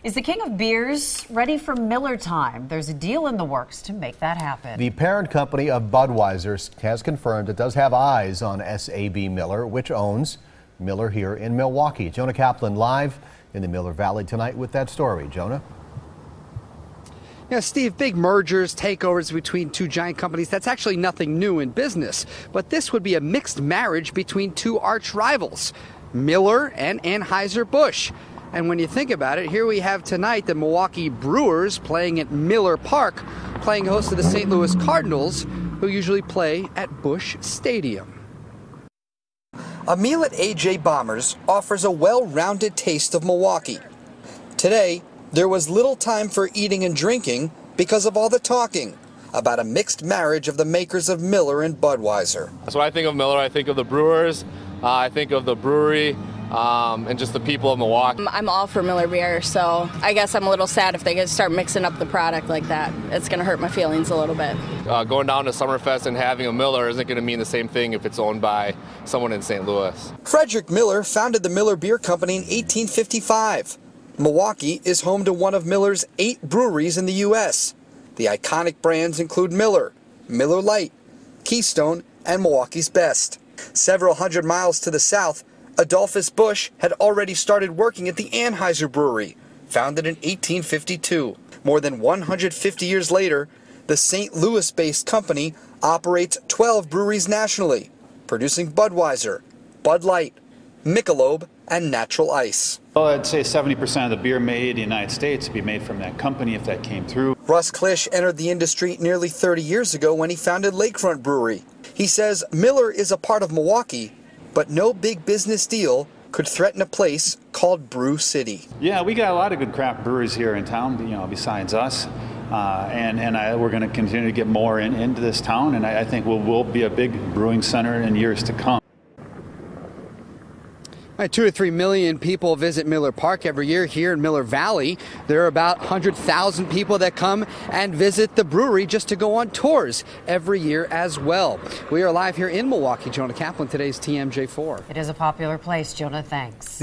Is the king of beers ready for Miller time? There's a deal in the works to make that happen. The parent company of Budweiser has confirmed it does have eyes on SABMiller, which owns Miller here in Milwaukee. Jonah Kaplan live in the Miller Valley tonight with that story. Jonah? Yeah, Steve, big mergers, takeovers between two giant companies, that's actually nothing new in business. But this would be a mixed marriage between two arch rivals, Miller and Anheuser-Busch. And when you think about it, here we have tonight the Milwaukee Brewers playing at Miller Park, playing host to the St. Louis Cardinals, who usually play at Busch Stadium. A meal at AJ Bombers offers a well-rounded taste of Milwaukee. Today, there was little time for eating and drinking because of all the talking about a mixed marriage of the makers of Miller and Budweiser. So when I think of Miller, I think of the Brewers, I think of the brewery, and just the people of Milwaukee. I'm all for Miller beer, so I guess I'm a little sad if they start mixing up the product like that. It's going to hurt my feelings a little bit. Going down to Summerfest and having a Miller isn't going to mean the same thing if it's owned by someone in St. Louis. Frederick Miller founded the Miller Beer Company in 1855. Milwaukee is home to one of Miller's 8 breweries in the U.S. The iconic brands include Miller, Miller Lite, Keystone, and Milwaukee's Best. Several hundred miles to the south, Adolphus Busch had already started working at the Anheuser Brewery, founded in 1852. More than 150 years later, the St. Louis-based company operates 12 breweries nationally, producing Budweiser, Bud Light, Michelob, and Natural Ice. Well, I'd say 70% of the beer made in the United States would be made from that company if that came through. Russ Klisch entered the industry nearly 30 years ago when he founded Lakefront Brewery. He says Miller is a part of Milwaukee, but no big business deal could threaten a place called Brew City. Yeah, we got a lot of good craft brewers here in town, besides us. We're going to continue to get more into this town, and I think we'll be a big brewing center in years to come. 2 to 3 million people visit Miller Park every year here in Miller Valley. There are about 100,000 people that come and visit the brewery just to go on tours every year as well. We are live here in Milwaukee. Jonah Kaplan, today's TMJ4. It is a popular place, Jonah. Thanks.